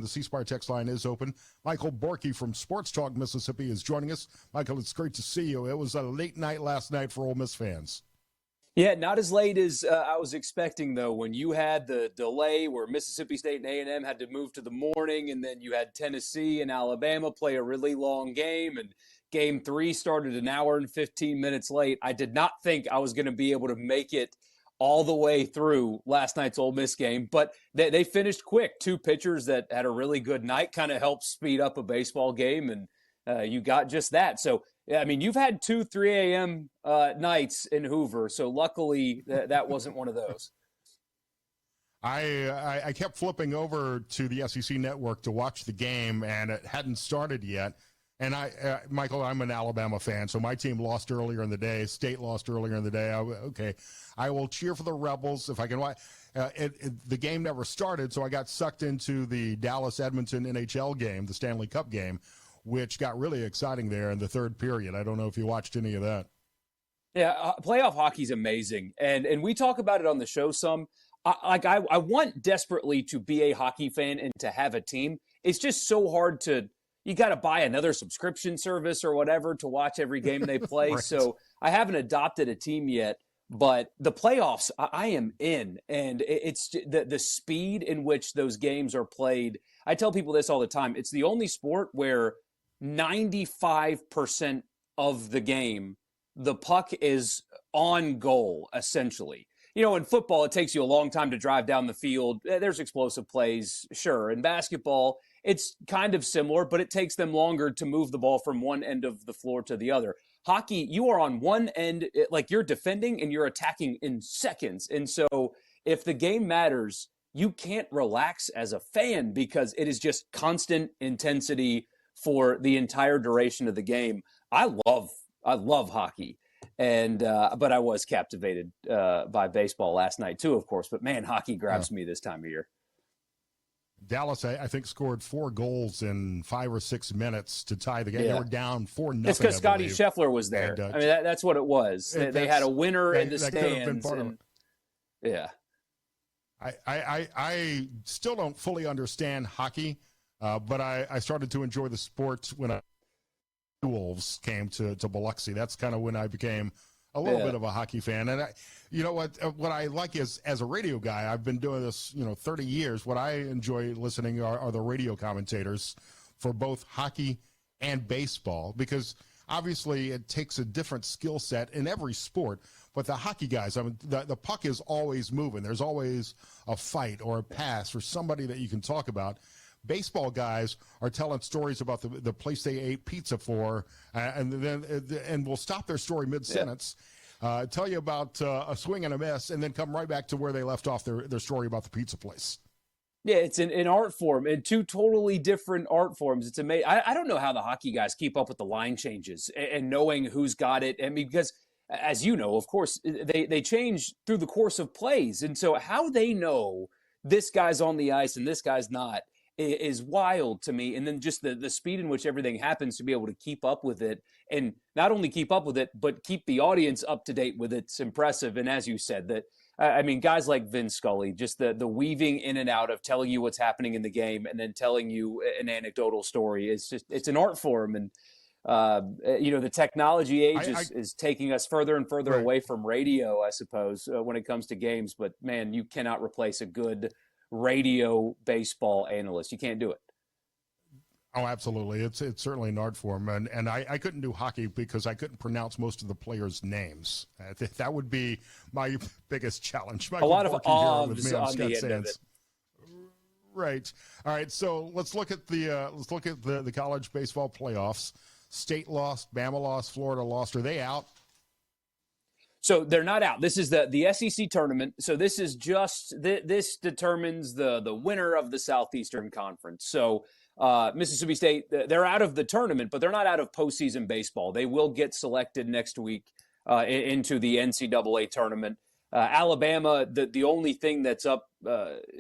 The C Spire text line is open. Michael Borkey from SportsTalk Mississippi is joining us. Michael, it's great to see you. It was a late night last night for Ole Miss fans. Yeah, not as late as I was expecting, though, when you had the delay where Mississippi State and A&M had to move to the morning, and then you had Tennessee and Alabama play a really long game, and Game 3 started an hour and 15 minutes late. I did not think I was going to be able to make it all the way through last night's Ole Miss game, but they finished quick. Two pitchers that had a really good night kind of helped speed up a baseball game, and you got just that. So, I mean, you've had 2 3 a.m. Nights in Hoover, so luckily that wasn't one of those. I kept flipping over to the SEC network to watch the game, and it hadn't started yet. And Michael, I'm an Alabama fan, so my team lost earlier in the day. State lost earlier in the day. I will cheer for the Rebels if I can. The game never started, so I got sucked into the Dallas-Edmonton NHL game, the Stanley Cup game, which got really exciting there in the third period. I don't know if you watched any of that. Yeah, playoff hockey's amazing, and we talk about it on the show some. I want desperately to be a hockey fan and to have a team. It's just so hard to. You got to buy another subscription service or whatever to watch every game they play. Right. So I haven't adopted a team yet, but the playoffs I am in, and it's the speed in which those games are played. I tell people this all the time. It's the only sport where 95% of the game, the puck is on goal, essentially. You know, in football, it takes you a long time to drive down the field. There's explosive plays, sure. In basketball, it's kind of similar, but it takes them longer to move the ball from one end of the floor to the other. Hockey, you are on one end, like you're defending and you're attacking in seconds. And so if the game matters, you can't relax as a fan because it is just constant intensity for the entire duration of the game. I love hockey. And but I was captivated by baseball last night too, of course. But man, hockey grabs me this time of year. Dallas, I think, scored 4 goals in 5 or 6 minutes to tie the game. Yeah. They were down 4-0. It's because Scotty Scheffler was there. And, I mean, that's what it was. They had a winner in the stands. Yeah. I still don't fully understand hockey, but I started to enjoy the sport when Wolves came to Biloxi. That's kind of when I became a little bit of a hockey fan. And you know what I like is, as a radio guy, I've been doing this 30 years. What I enjoy listening are the radio commentators for both hockey and baseball, because obviously it takes a different skill set in every sport. But the hockey guys, I mean, the puck is always moving. There's always a fight or a pass or somebody that you can talk about. Baseball guys are telling stories about the place they ate pizza for, and will stop their story mid-sentence, tell you about a swing and a miss, and then come right back to where they left off their story about the pizza place. Yeah, it's an art form, and 2 totally different art forms. It's amazing. I don't know how the hockey guys keep up with the line changes and knowing who's got it. I mean, because as you know, of course, they change through the course of plays, and so how they know this guy's on the ice and this guy's not is wild to me. And then just the speed in which everything happens, to be able to keep up with it, and not only keep up with it, but keep the audience up to date with it's impressive. And as you said, that I mean, guys like Vin Scully, just the weaving in and out of telling you what's happening in the game and then telling you an anecdotal story. It's an art form. And the technology age is taking us further and further away from radio, I suppose, when it comes to games. But man, you cannot replace a good radio baseball analyst. You can't do it. Oh, absolutely. It's certainly an art form. And I couldn't do hockey because I couldn't pronounce most of the players' names. That would be my biggest challenge. A lot of obs on the end of it. Right. All right. So let's look at the college baseball playoffs. State lost, Bama lost, Florida lost. Are they out? So they're not out. This is the SEC tournament. So this is just this determines the winner of the Southeastern Conference. So Mississippi State, they're out of the tournament, but they're not out of postseason baseball. They will get selected next week into the NCAA tournament. Alabama, the only thing that's up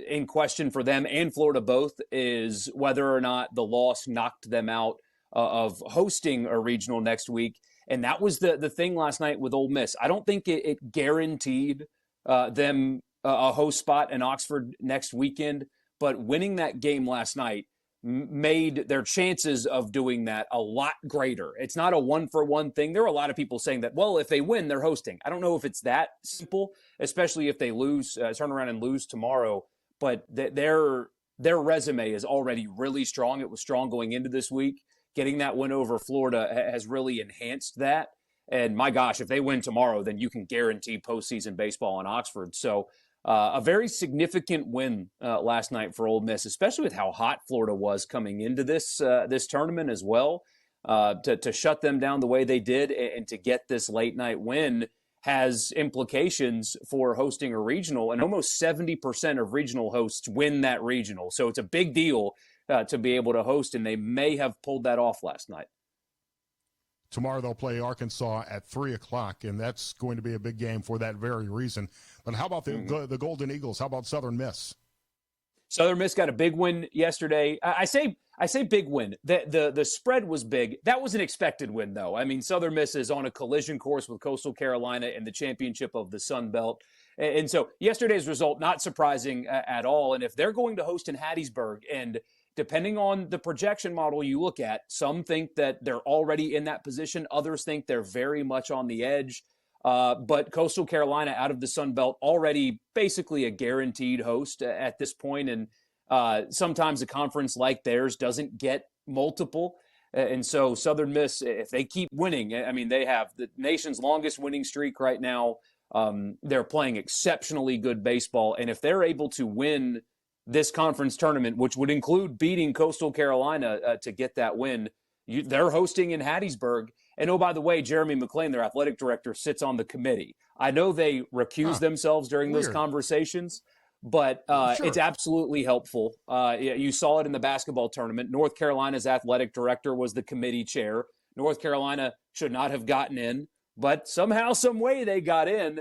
in question for them and Florida both is whether or not the loss knocked them out of hosting a regional next week. And that was the thing last night with Ole Miss. I don't think it guaranteed them a host spot in Oxford next weekend, but winning that game last night made their chances of doing that a lot greater. It's not a one-for-one thing. There are a lot of people saying that, well, if they win, they're hosting. I don't know if it's that simple, especially if they lose, turn around and lose tomorrow. But their resume is already really strong. It was strong going into this week. Getting that win over Florida has really enhanced that. And my gosh, if they win tomorrow, then you can guarantee postseason baseball in Oxford. So a very significant win last night for Ole Miss, especially with how hot Florida was coming into this tournament as well. To shut them down the way they did and to get this late night win has implications for hosting a regional, and almost 70% of regional hosts win that regional. So it's a big deal to be able to host, and they may have pulled that off last night. Tomorrow they'll play Arkansas at 3 o'clock, and that's going to be a big game for that very reason. But how about the Golden Eagles? How about Southern Miss? Southern Miss got a big win yesterday. I say big win. The spread was big. That was an expected win, though. I mean, Southern Miss is on a collision course with Coastal Carolina in the championship of the Sun Belt. And so yesterday's result, not surprising at all. And if they're going to host in Hattiesburg, and depending on the projection model you look at, some think that they're already in that position. Others think they're very much on the edge. But Coastal Carolina out of the Sun Belt already basically a guaranteed host at this point. And sometimes a conference like theirs doesn't get multiple. And so Southern Miss, if they keep winning, I mean, they have the nation's longest winning streak right now. They're playing exceptionally good baseball. And if they're able to win this conference tournament, which would include beating Coastal Carolina to get that win, they're hosting in Hattiesburg. And oh, by the way, Jeremy McClain, their athletic director, sits on the committee. I know they recuse themselves during those conversations, but it's absolutely helpful. You saw it in the basketball tournament. North Carolina's athletic director was the committee chair. North Carolina should not have gotten in, but somehow, some way they got in.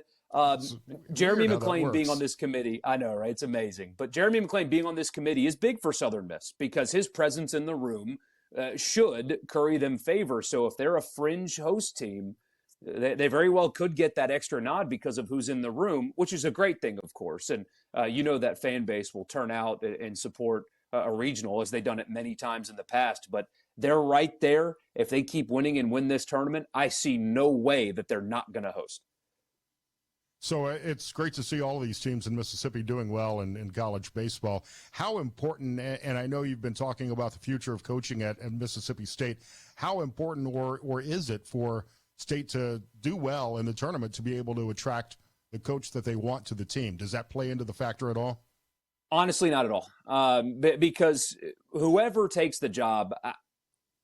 Jeremy McClain being on this committee, I know, right? It's amazing. But Jeremy McClain being on this committee is big for Southern Miss because his presence in the room should curry them favor. So if they're a fringe host team, they very well could get that extra nod because of who's in the room, which is a great thing, of course. And that fan base will turn out and support a regional as they've done it many times in the past. But they're right there. If they keep winning and win this tournament, I see no way that they're not going to host. So it's great to see all of these teams in Mississippi doing well in college baseball. How important, and I know you've been talking about the future of coaching at Mississippi State, how important or is it for State to do well in the tournament to be able to attract the coach that they want to the team? Does that play into the factor at all? Honestly, not at all. Because whoever takes the job,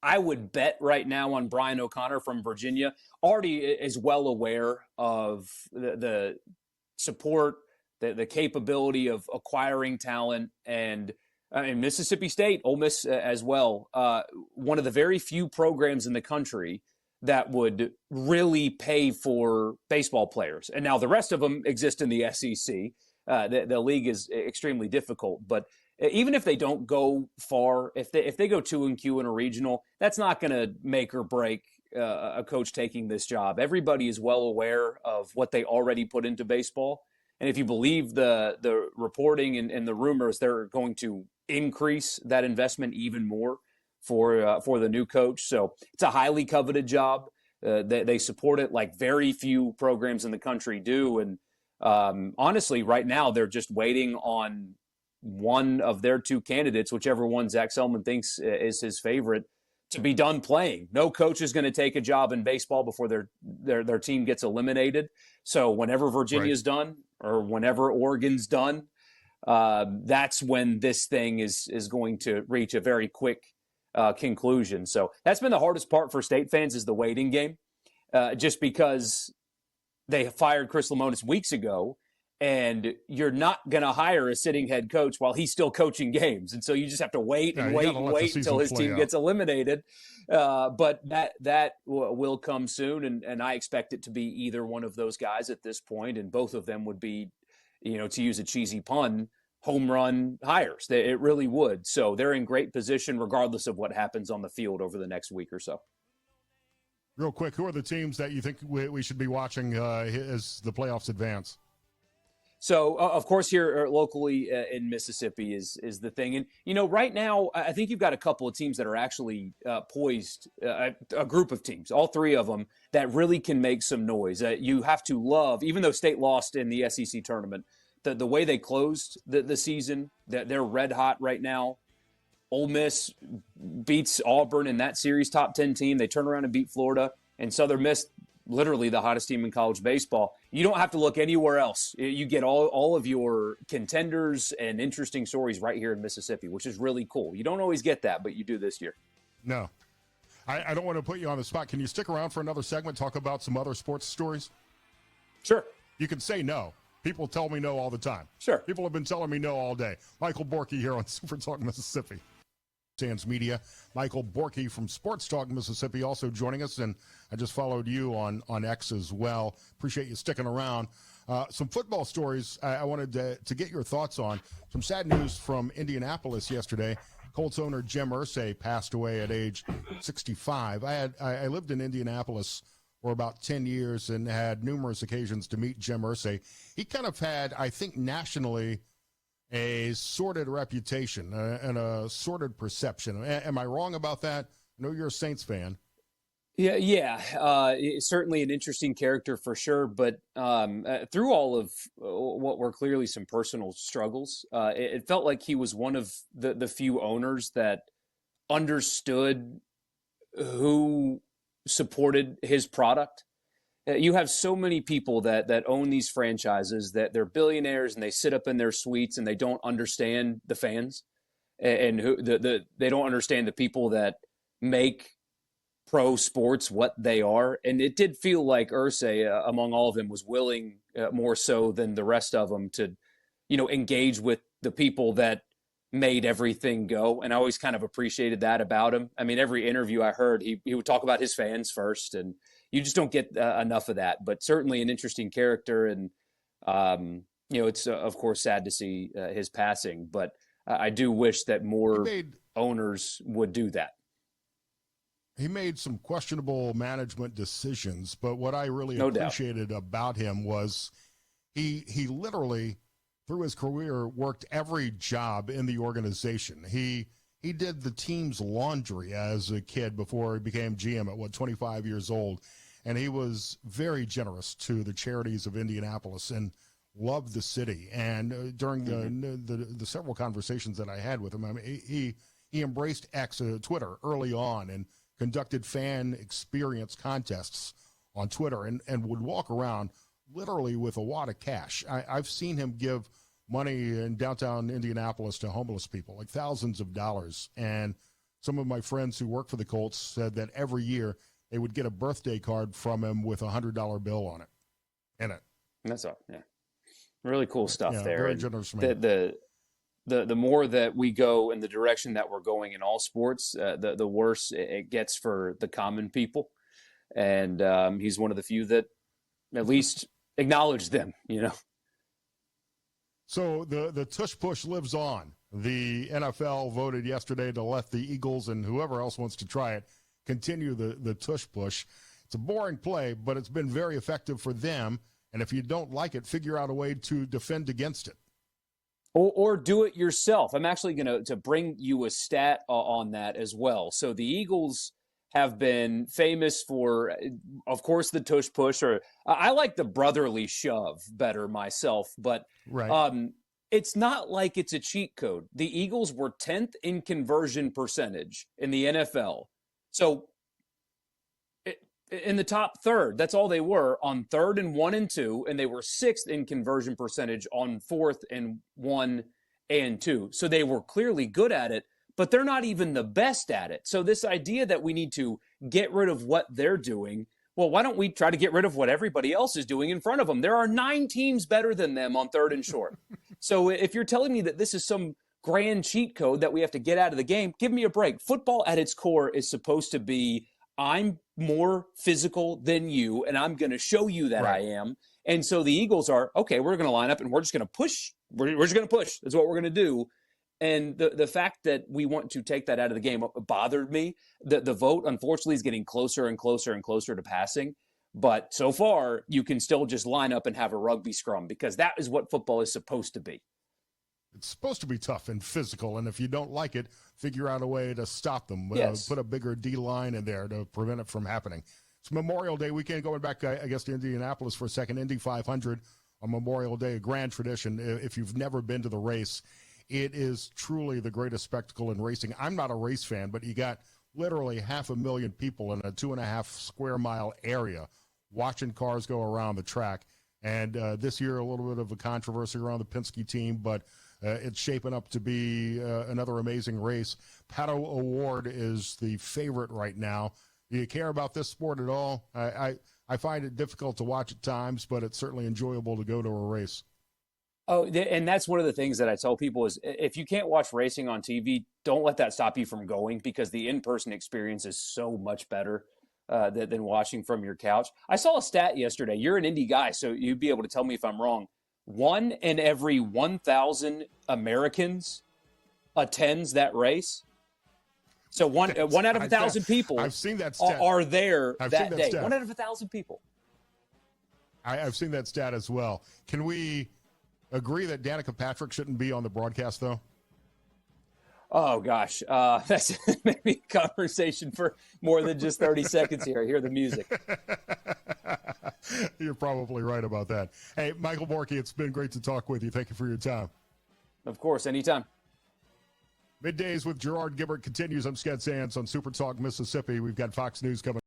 I would bet right now on Brian O'Connor from Virginia. Already is well aware of the support, the capability of acquiring talent, and in Mississippi State, Ole Miss as well. One of the very few programs in the country that would really pay for baseball players. And now the rest of them exist in the SEC. The league is extremely difficult, but even if they don't go far, if they go 2-Q in a regional, that's not going to make or break a coach taking this job. Everybody is well aware of what they already put into baseball, and if you believe the reporting and the rumors, they're going to increase that investment even more for the new coach. So it's a highly coveted job. They support it like very few programs in the country do, and honestly, right now they're just waiting on one of their two candidates, whichever one Zach Selman thinks is his favorite, to be done playing. No coach is going to take a job in baseball before their team gets eliminated. So whenever Virginia's done or whenever Oregon's done, that's when this thing is going to reach a very quick conclusion. So that's been the hardest part for State fans, is the waiting game, just because they fired Chris Lemonis weeks ago. And you're not going to hire a sitting head coach while he's still coaching games. And so you just have to wait and wait until his team gets eliminated. But that will come soon. And I expect it to be either one of those guys at this point. And both of them would be, to use a cheesy pun, home run hires. It really would. So they're in great position regardless of what happens on the field over the next week or so. Real quick, who are the teams that you think we should be watching as the playoffs advance? So, of course, here locally in Mississippi is the thing. And, right now, I think you've got a couple of teams that are actually poised, a group of teams, all three of them, that really can make some noise. You have to love, even though State lost in the SEC tournament, the way they closed the season, that they're red hot right now. Ole Miss beats Auburn in that series, top 10 team. They turn around and beat Florida. And Southern Miss, literally the hottest team in college baseball. You don't have to look anywhere else. You get all of your contenders and interesting stories right here in Mississippi, which is really cool. You don't always get that, but you do this year. No. I don't want to put you on the spot. Can you stick around for another segment, talk about some other sports stories? Sure. You can say no. People tell me no all the time. Sure. People have been telling me no all day. Michael Borkey here on SuperTalk Mississippi. Sands Media. Michael Borkey from SportsTalk Mississippi also joining us, and I just followed you on X as well. Appreciate you sticking around. Some football stories I wanted to get your thoughts on. Some sad news from Indianapolis yesterday. Colts owner Jim Irsay passed away at age 65. I lived in Indianapolis for about 10 years and had numerous occasions to meet Jim Irsay. He kind of had, I think, nationally a sordid reputation and a sordid perception. Am I wrong about that? I know you're a Saints fan. Yeah. Certainly an interesting character for sure. But through all of what were clearly some personal struggles, it felt like he was one of the few owners that understood who supported his product. You have so many people that own these franchises that they're billionaires and they sit up in their suites and they don't understand the fans and who they don't understand the people that make pro sports what they are. And it did feel like Irsay, among all of them, was willing more so than the rest of them to, engage with the people that made everything go. And I always kind of appreciated that about him. I mean, every interview I heard, he would talk about his fans first, and you just don't get enough of that. But certainly an interesting character. And, it's, of course, sad to see his passing. But I do wish that more owners would do that. He made some questionable management decisions, but what I really No appreciated about him was he literally, through his career, worked every job in the organization. He did the team's laundry as a kid before he became GM at 25 years old. And he was very generous to the charities of Indianapolis and loved the city. And during the several conversations that I had with him, I mean, he embraced Twitter early on and conducted fan experience contests on Twitter and would walk around literally with a wad of cash. I've seen him give money in downtown Indianapolis to homeless people, like thousands of dollars. And some of my friends who work for the Colts said that every year they would get a birthday card from him with a $100 bill on it. That's all. Yeah. Really cool stuff there. Very generous man. The more that we go in the direction that we're going in all sports, the worse it gets for the common people. And he's one of the few that at least acknowledge them, So the tush push lives on. The NFL voted yesterday to let the Eagles and whoever else wants to try it continue the tush push. It's a boring play, but it's been very effective for them. And if you don't like it, figure out a way to defend against it. Or do it yourself. I'm actually going to bring you a stat on that as well. So the Eagles have been famous for, of course, the tush push, or I like the brotherly shove better myself, but right. It's not like it's a cheat code. The Eagles were 10th in conversion percentage in the NFL. So in the top third, that's all they were on 3rd and 1 and 2, and they were 6th in conversion percentage on 4th and 1 and 2. So they were clearly good at it, but they're not even the best at it. So this idea that we need to get rid of what they're doing, well, why don't we try to get rid of what everybody else is doing in front of them? There are 9 teams better than them on 3rd and short. So if you're telling me that this is some grand cheat code that we have to get out of the game, give me a break. Football at its core is supposed to be, I'm more physical than you, and I'm going to show you that I am. And so the Eagles are, okay, we're going to line up and we're just going to push. We're just going to push. That's what we're going to do. And the fact that we want to take that out of the game bothered me. The vote, unfortunately, is getting closer and closer and closer to passing. But so far, you can still just line up and have a rugby scrum because that is what football is supposed to be. It's supposed to be tough and physical, and if you don't like it, figure out a way to stop them. Yes. Put a bigger D line in there to prevent it from happening. It's Memorial Day weekend. Going back, I guess, to Indianapolis for a second. Indy 500 on Memorial Day, a grand tradition. If you've never been to the race, it is truly the greatest spectacle in racing. I'm not a race fan, but you got literally 500,000 people in a 2.5 square mile area watching cars go around the track. And this year, a little bit of a controversy around the Penske team, but it's shaping up to be another amazing race. Pato O'Ward is the favorite right now. Do you care about this sport at all? I find it difficult to watch at times, but it's certainly enjoyable to go to a race. Oh, and that's one of the things that I tell people is if you can't watch racing on TV, don't let that stop you from going because the in-person experience is so much better than watching from your couch. I saw a stat yesterday. You're an Indy guy, so you'd be able to tell me if I'm wrong. 1 in every 1,000 Americans attends that race. So one out of 1,000 people I've seen that stat. Are there that day. Stat. 1 out of 1,000 people. I've seen that stat as well. Can we agree that Danica Patrick shouldn't be on the broadcast, though? Oh, gosh. That's maybe a conversation for more than just 30 seconds here. I hear the music. You're probably right about that. Hey, Michael Borkey, it's been great to talk with you. Thank you for your time. Of course, anytime. Middays with Gerard Gibbert continues. I'm Scott Sands on SuperTalk Mississippi. We've got Fox News coming.